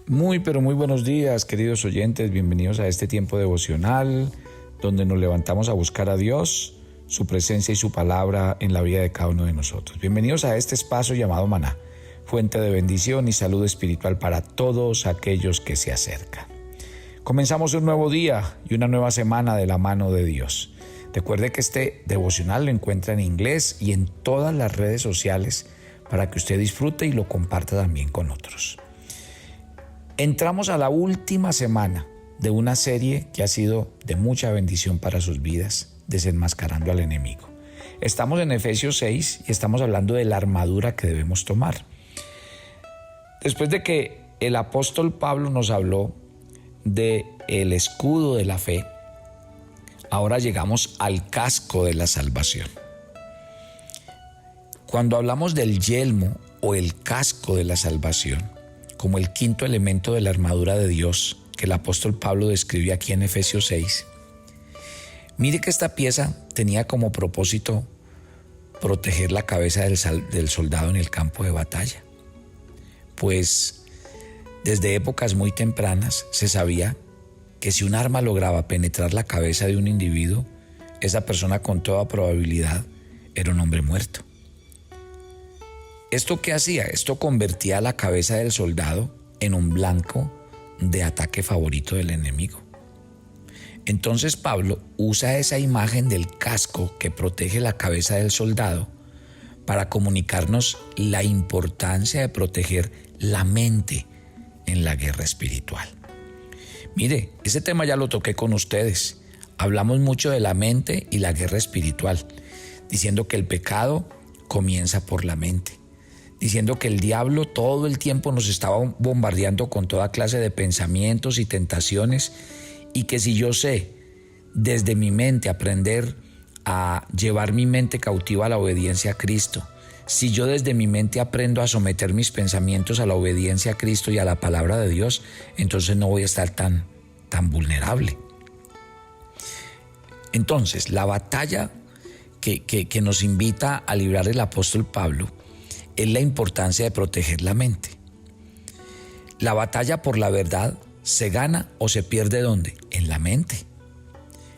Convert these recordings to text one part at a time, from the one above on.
Muy, pero muy buenos días, queridos oyentes. Bienvenidos a este tiempo devocional donde nos levantamos a buscar a Dios, su presencia y su palabra en la vida de cada uno de nosotros. Bienvenidos a este espacio llamado Maná, fuente de bendición y salud espiritual para todos aquellos que se acercan. Comenzamos un nuevo día y una nueva semana de la mano de Dios. Recuerde que este devocional lo encuentra en inglés y en todas las redes sociales para que usted disfrute y lo comparta también con otros. Entramos a la última semana de una serie que ha sido de mucha bendición para sus vidas, desenmascarando al enemigo. Estamos en Efesios 6 y estamos hablando de la armadura que debemos tomar. Después de que el apóstol Pablo nos habló del escudo de la fe, ahora llegamos al casco de la salvación. Cuando hablamos del yelmo o el casco de la salvación, como el quinto elemento de la armadura de Dios que el apóstol Pablo describe aquí en Efesios 6, mire que esta pieza tenía como propósito proteger la cabeza del soldado en el campo de batalla. Pues desde épocas muy tempranas se sabía que si un arma lograba penetrar la cabeza de un individuo, esa persona con toda probabilidad era un hombre muerto. ¿Esto qué hacía? Esto convertía la cabeza del soldado en un blanco de ataque favorito del enemigo. Entonces Pablo usa esa imagen del casco que protege la cabeza del soldado para comunicarnos la importancia de proteger la mente en la guerra espiritual. Mire, ese tema ya lo toqué con ustedes. Hablamos mucho de la mente y la guerra espiritual, diciendo que el pecado comienza por la mente, diciendo que el diablo todo el tiempo nos estaba bombardeando con toda clase de pensamientos y tentaciones, y que si yo sé desde mi mente aprender a llevar mi mente cautiva a la obediencia a Cristo, si yo desde mi mente aprendo a someter mis pensamientos a la obediencia a Cristo y a la palabra de Dios, entonces no voy a estar tan vulnerable. Entonces, la batalla que nos invita a librar el apóstol Pablo es la importancia de proteger la mente. La batalla por la verdad se gana o se pierde ¿dónde? En la mente.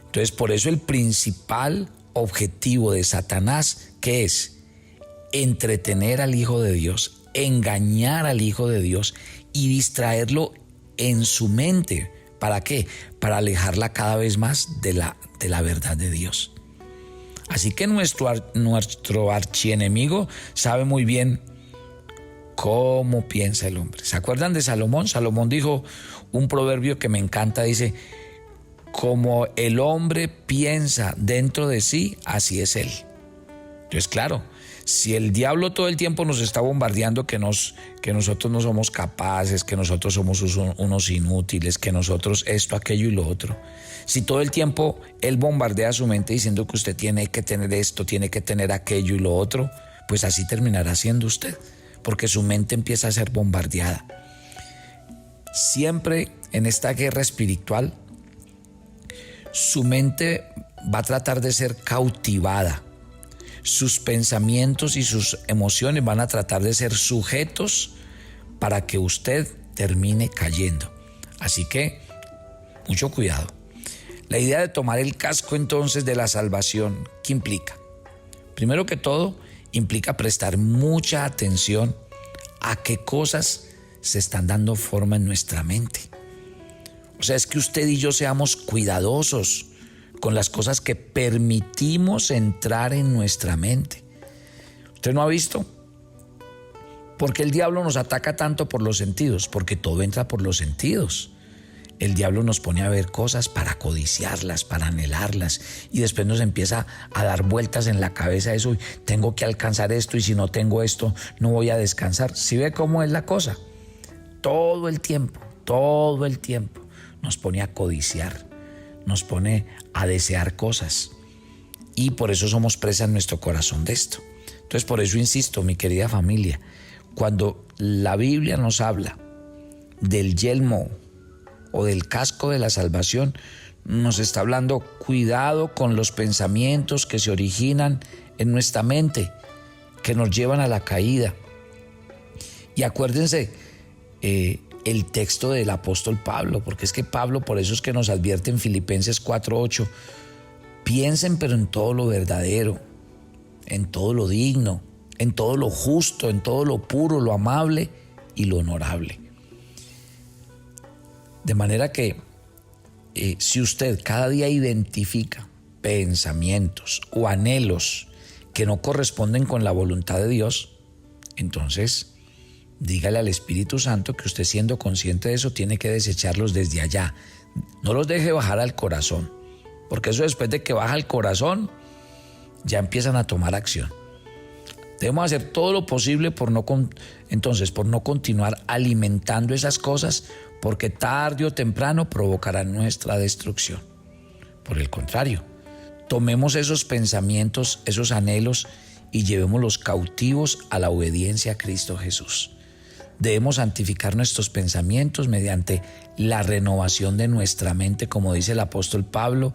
Entonces, por eso el principal objetivo de Satanás, ¿qué es? Entretener al Hijo de Dios, engañar al Hijo de Dios y distraerlo en su mente. ¿Para qué? Para alejarla cada vez más de la verdad de Dios. Así que nuestro archienemigo sabe muy bien cómo piensa el hombre. ¿Se acuerdan de Salomón? Salomón dijo un proverbio que me encanta, dice: como el hombre piensa dentro de sí, así es él. Entonces, claro, si el diablo todo el tiempo nos está bombardeando que nosotros no somos capaces, que nosotros somos unos inútiles, que nosotros esto, aquello y lo otro, si todo el tiempo él bombardea su mente diciendo que usted tiene que tener esto, tiene que tener aquello y lo otro, pues así terminará siendo usted, porque su mente empieza a ser bombardeada. Siempre en esta guerra espiritual, su mente va a tratar de ser cautivada. Sus pensamientos y sus emociones van a tratar de ser sujetos para que usted termine cayendo. Así que, mucho cuidado. La idea de tomar el casco entonces de la salvación, ¿qué implica? Primero que todo, implica prestar mucha atención a qué cosas se están dando forma en nuestra mente. O sea, es que usted y yo seamos cuidadosos con las cosas que permitimos entrar en nuestra mente. ¿Usted no ha visto? ¿Por qué el diablo nos ataca tanto por los sentidos? Porque todo entra por los sentidos. El diablo nos pone a ver cosas para codiciarlas, para anhelarlas, y después nos empieza a dar vueltas en la cabeza eso: tengo que alcanzar esto, y si no tengo esto, no voy a descansar. ¿Sí ve cómo es la cosa? Todo el tiempo nos pone a codiciar, nos pone a desear cosas, y por eso somos presa en nuestro corazón de esto. Entonces, por eso insisto, mi querida familia, cuando la Biblia nos habla del yelmo o del casco de la salvación, nos está hablando: cuidado con los pensamientos que se originan en nuestra mente, que nos llevan a la caída. Y acuérdense, el texto del apóstol Pablo, porque es que Pablo, por eso es que nos advierte en Filipenses 4:8, piensen pero en todo lo verdadero, en todo lo digno, en todo lo justo, en todo lo puro, lo amable y lo honorable. De manera que si usted cada día identifica pensamientos o anhelos que no corresponden con la voluntad de Dios, entonces dígale al Espíritu Santo que usted, siendo consciente de eso, tiene que desecharlos desde allá. No los deje bajar al corazón, porque eso, después de que baja al corazón, ya empiezan a tomar acción. Debemos hacer todo lo posible por no continuar alimentando esas cosas, porque tarde o temprano provocarán nuestra destrucción. Por el contrario, tomemos esos pensamientos, esos anhelos, y llevémoslos cautivos a la obediencia a Cristo Jesús. Debemos santificar nuestros pensamientos mediante la renovación de nuestra mente, como dice el apóstol Pablo,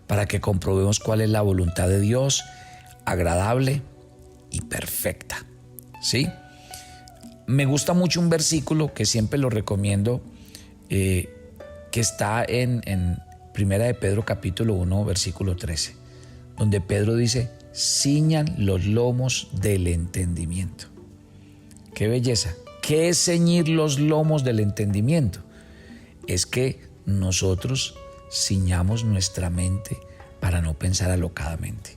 para que comprobemos cuál es la voluntad de Dios, agradable y perfecta. ¿Sí? Me gusta mucho un versículo que siempre lo recomiendo, que está en Primera de Pedro capítulo 1, versículo 13, donde Pedro dice: ciñan los lomos del entendimiento. ¡Qué belleza! ¿Qué es ceñir los lomos del entendimiento? Es que nosotros ciñamos nuestra mente para no pensar alocadamente.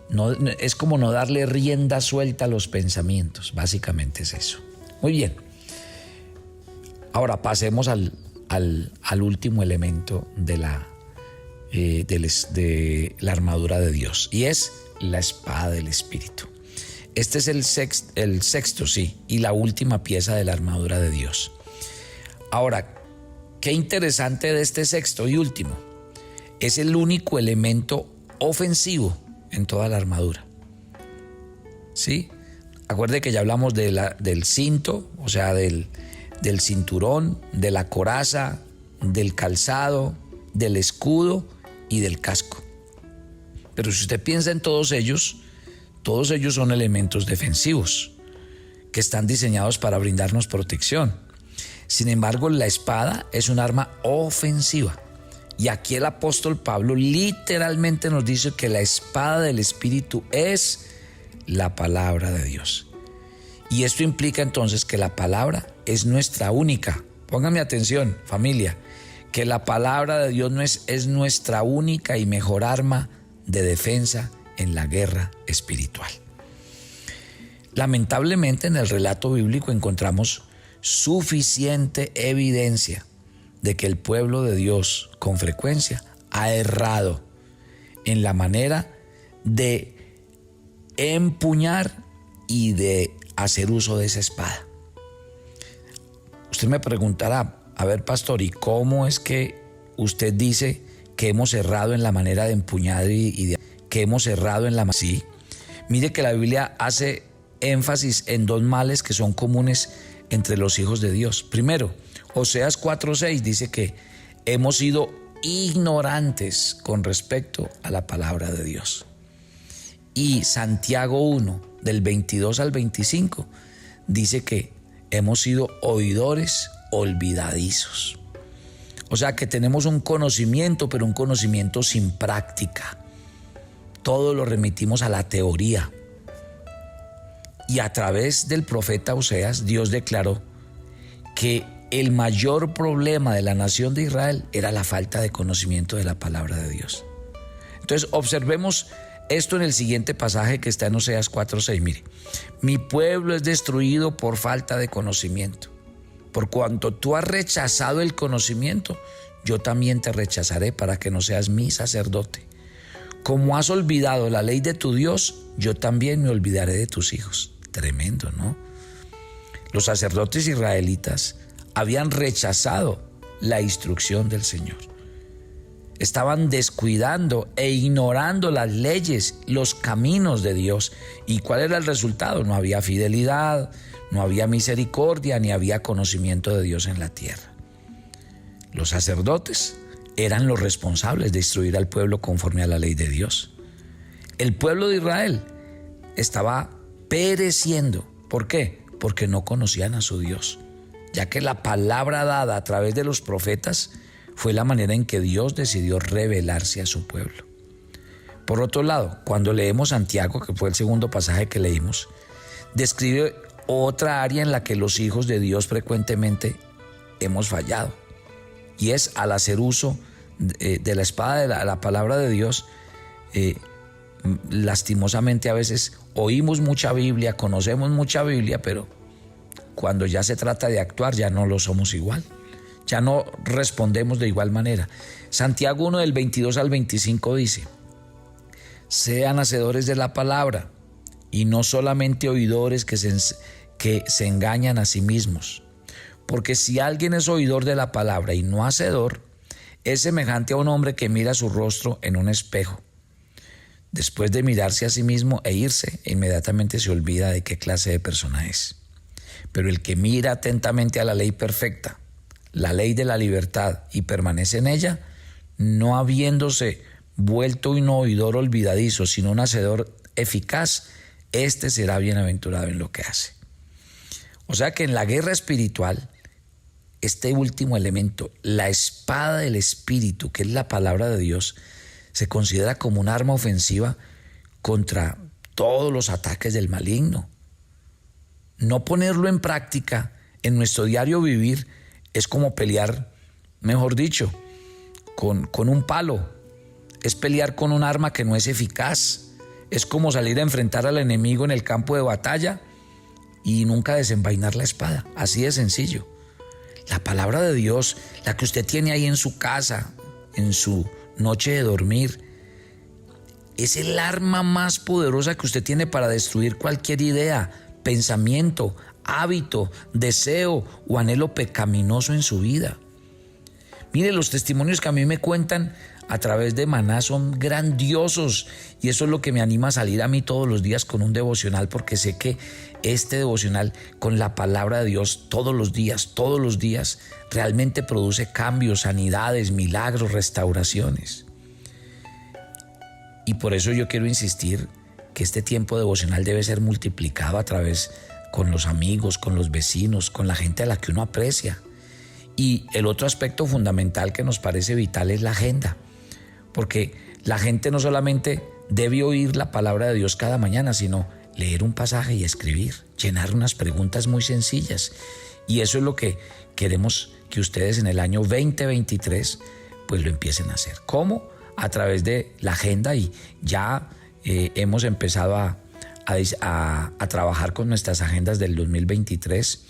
No, es como no darle rienda suelta a los pensamientos, básicamente es eso. Muy bien. Ahora pasemos al último elemento de la armadura de Dios, y es la espada del Espíritu. Este es el sexto, y la última pieza de la armadura de Dios. Ahora, qué interesante de este sexto y último, es el único elemento ofensivo en toda la armadura. ¿Sí? Acuerde que ya hablamos del cinto, o sea, del cinturón, de la coraza, del calzado, del escudo y del casco. Pero si usted piensa en todos ellos son elementos defensivos que están diseñados para brindarnos protección. Sin embargo, la espada es un arma ofensiva. Y aquí el apóstol Pablo literalmente nos dice que la espada del Espíritu es la palabra de Dios. Y esto implica entonces que la palabra es nuestra única. Póngame atención, familia, que la palabra de Dios es nuestra única y mejor arma de defensa en la guerra espiritual. Lamentablemente, en el relato bíblico encontramos suficiente evidencia de que el pueblo de Dios con frecuencia ha errado en la manera de empuñar y de hacer uso de esa espada. Usted me preguntará: a ver, pastor, ¿y cómo es que usted dice que hemos errado en la manera de empuñar que hemos errado en la... Sí, mire que la Biblia hace énfasis en dos males que son comunes entre los hijos de Dios. Primero, Oseas 4:6 dice que hemos sido ignorantes con respecto a la palabra de Dios. Y Santiago 1, del 22 al 25, dice que hemos sido oidores olvidadizos. O sea que tenemos un conocimiento, pero un conocimiento sin práctica. Todo lo remitimos a la teoría. Y a través del profeta Oseas, Dios declaró que el mayor problema de la nación de Israel era la falta de conocimiento de la palabra de Dios. Entonces, observemos esto en el siguiente pasaje que está en Oseas 4:6. Mire: mi pueblo es destruido por falta de conocimiento. Por cuanto tú has rechazado el conocimiento, yo también te rechazaré para que no seas mi sacerdote. Como has olvidado la ley de tu Dios, yo también me olvidaré de tus hijos. Tremendo, ¿no? Los sacerdotes israelitas habían rechazado la instrucción del Señor. Estaban descuidando e ignorando las leyes, los caminos de Dios. ¿Y cuál era el resultado? No había fidelidad, no había misericordia, ni había conocimiento de Dios en la tierra. Los sacerdotes eran los responsables de instruir al pueblo conforme a la ley de Dios. El pueblo de Israel estaba pereciendo. ¿Por qué? Porque no conocían a su Dios. ya que la palabra dada a través de los profetas fue la manera en que Dios decidió revelarse a su pueblo. Por otro lado, cuando leemos Santiago, que fue el segundo pasaje que leímos, describe otra área en la que los hijos de Dios frecuentemente hemos fallado, y es al hacer uso de la espada de la palabra de Dios. Lastimosamente a veces oímos mucha Biblia, conocemos mucha Biblia, pero cuando ya se trata de actuar ya no lo somos igual, ya no respondemos de igual manera. Santiago 1 del 22 al 25 dice: sean hacedores de la palabra y no solamente oidores que se engañan a sí mismos, porque si alguien es oidor de la palabra y no hacedor, es semejante a un hombre que mira su rostro en un espejo. Después de mirarse a sí mismo e irse, inmediatamente se olvida de qué clase de persona es. Pero el que mira atentamente a la ley perfecta, la ley de la libertad, y permanece en ella, no habiéndose vuelto un oidor olvidadizo, sino un hacedor eficaz, este será bienaventurado en lo que hace. O sea que en la guerra espiritual, este último elemento, la espada del Espíritu, que es la palabra de Dios, se considera como un arma ofensiva contra todos los ataques del maligno. No ponerlo en práctica en nuestro diario vivir es como pelear, mejor dicho, con un palo. Es pelear con un arma que no es eficaz. Es como salir a enfrentar al enemigo en el campo de batalla y nunca desenvainar la espada. Así de sencillo. La palabra de Dios, la que usted tiene ahí en su casa, en su noche de dormir, es el arma más poderosa que usted tiene para destruir cualquier idea, pensamiento, hábito, deseo o anhelo pecaminoso en su vida. Mire, los testimonios que a mí me cuentan a través de Maná son grandiosos, y eso es lo que me anima a salir a mí todos los días con un devocional, porque sé que este devocional con la palabra de Dios todos los días realmente produce cambios, sanidades, milagros, restauraciones. Y por eso yo quiero insistir que este tiempo devocional debe ser multiplicado a través con los amigos, con los vecinos, con la gente a la que uno aprecia. Y el otro aspecto fundamental que nos parece vital es la agenda, porque la gente no solamente debe oír la palabra de Dios cada mañana, sino leer un pasaje y escribir, llenar unas preguntas muy sencillas. Y eso es lo que queremos que ustedes en el año 2023 pues lo empiecen a hacer. ¿Cómo? A través de la agenda, y ya hemos empezado a trabajar con nuestras agendas del 2023,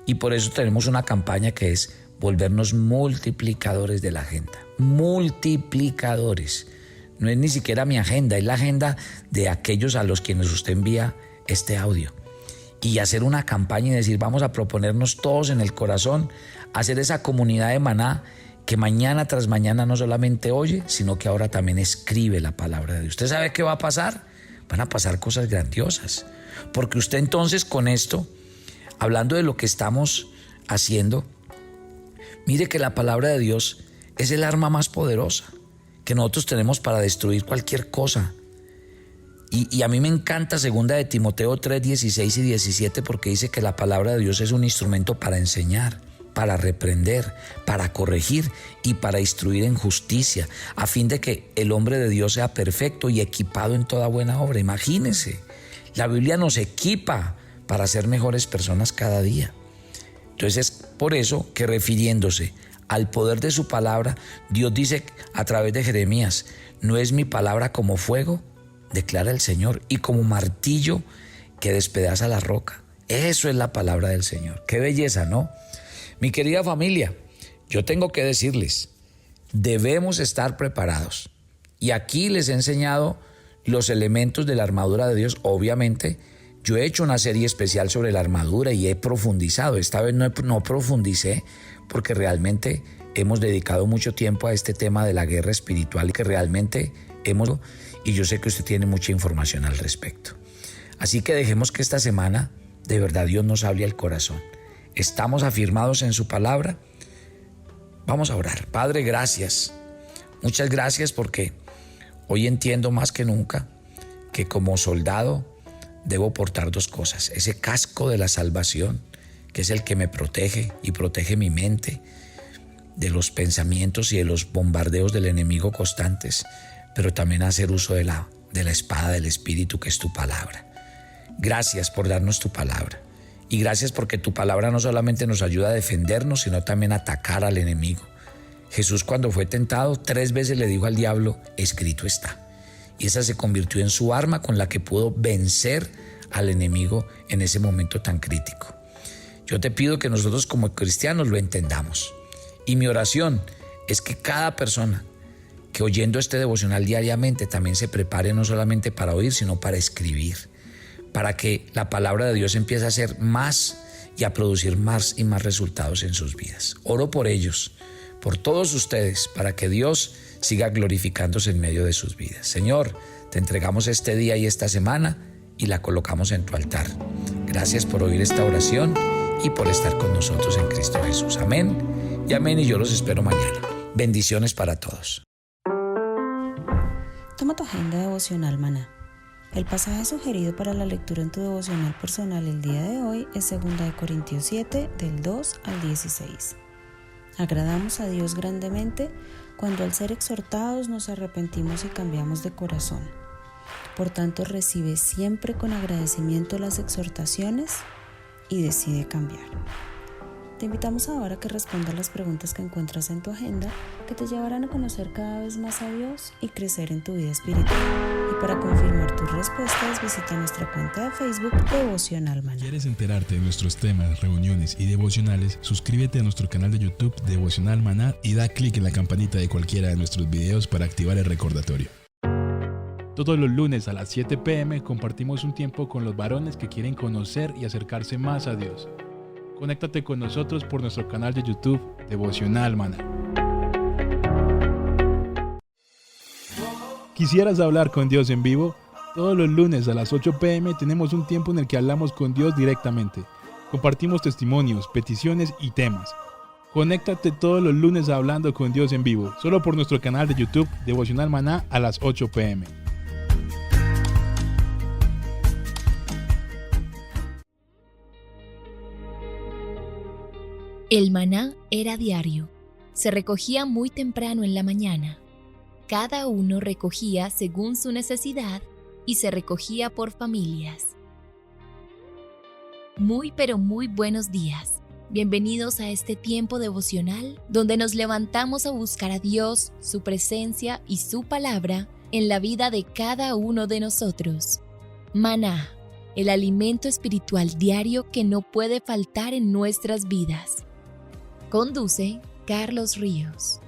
y por eso tenemos una campaña que es volvernos multiplicadores de la agenda. Multiplicadores. No es ni siquiera mi agenda, es la agenda de aquellos a los quienes usted envía este audio. Y hacer una campaña y decir, vamos a proponernos todos en el corazón, hacer esa comunidad de Maná que mañana tras mañana no solamente oye, sino que ahora también escribe la palabra de Dios. ¿Usted sabe qué va a pasar? Van a pasar cosas grandiosas. Porque usted entonces con esto, hablando de lo que estamos haciendo, mire que la palabra de Dios es el arma más poderosa que nosotros tenemos para destruir cualquier cosa. Y a mí me encanta 2 de Timoteo 3, 16 y 17, porque dice que la palabra de Dios es un instrumento para enseñar, para reprender, para corregir y para instruir en justicia, a fin de que el hombre de Dios sea perfecto y equipado en toda buena obra. Imagínense, la Biblia nos equipa para ser mejores personas cada día. Entonces es por eso que, refiriéndose al poder de su palabra, Dios dice a través de Jeremías: no es mi palabra como fuego, declara el Señor, y como martillo que despedaza la roca. Eso es la palabra del Señor. Qué belleza, ¿no? Mi querida familia, yo tengo que decirles, debemos estar preparados. Y aquí les he enseñado los elementos de la armadura de Dios. Obviamente, yo he hecho una serie especial sobre la armadura y he profundizado. Esta vez no profundicé porque realmente hemos dedicado mucho tiempo a este tema de la guerra espiritual y yo sé que usted tiene mucha información al respecto. Así que dejemos que esta semana de verdad Dios nos hable al corazón. ¿Estamos afirmados en su palabra? Vamos a orar. Padre, gracias. Muchas gracias, porque hoy entiendo más que nunca que como soldado debo portar dos cosas: ese casco de la salvación, que es el que me protege y protege mi mente de los pensamientos y de los bombardeos del enemigo constantes, pero también hacer uso de la espada del Espíritu, que es tu palabra. Gracias por darnos tu palabra. Y gracias porque tu palabra no solamente nos ayuda a defendernos, sino también a atacar al enemigo. Jesús, cuando fue tentado, 3 veces le dijo al diablo: escrito está. Y esa se convirtió en su arma con la que pudo vencer al enemigo en ese momento tan crítico. Yo te pido que nosotros como cristianos lo entendamos. Y mi oración es que cada persona que oyendo este devocional diariamente también se prepare no solamente para oír, sino para escribir, para que la palabra de Dios empiece a ser más y a producir más y más resultados en sus vidas. Oro por ellos, por todos ustedes, para que Dios siga glorificándose en medio de sus vidas. Señor, te entregamos este día y esta semana y la colocamos en tu altar. Gracias por oír esta oración y por estar con nosotros en Cristo Jesús. Amén y amén, y yo los espero mañana. Bendiciones para todos. Toma tu agenda devocional Maná. El pasaje sugerido para la lectura en tu devocional personal el día de hoy es 2 Corintios 7, del 2 al 16. Agradamos a Dios grandemente cuando al ser exhortados nos arrepentimos y cambiamos de corazón. Por tanto, recibe siempre con agradecimiento las exhortaciones y decide cambiar. Te invitamos ahora a que respondas las preguntas que encuentras en tu agenda, que te llevarán a conocer cada vez más a Dios y crecer en tu vida espiritual. Y para confirmar tus respuestas, visita nuestra cuenta de Facebook Devocional Maná. ¿Quieres enterarte de nuestros temas, reuniones y devocionales? Suscríbete a nuestro canal de YouTube Devocional Maná y da clic en la campanita de cualquiera de nuestros videos para activar el recordatorio. Todos los lunes a las 7 p.m. compartimos un tiempo con los varones que quieren conocer y acercarse más a Dios. Conéctate con nosotros por nuestro canal de YouTube Devocional Maná. ¿Quisieras hablar con Dios en vivo? Todos los lunes a las 8 p.m. tenemos un tiempo en el que hablamos con Dios directamente. Compartimos testimonios, peticiones y temas. Conéctate todos los lunes a Hablando con Dios en vivo, solo por nuestro canal de YouTube Devocional Maná a las 8 p.m. El maná era diario. Se recogía muy temprano en la mañana. Cada uno recogía según su necesidad y se recogía por familias. Muy pero muy buenos días. Bienvenidos a este tiempo devocional donde nos levantamos a buscar a Dios, su presencia y su palabra en la vida de cada uno de nosotros. Maná, el alimento espiritual diario que no puede faltar en nuestras vidas. Conduce Carlos Ríos.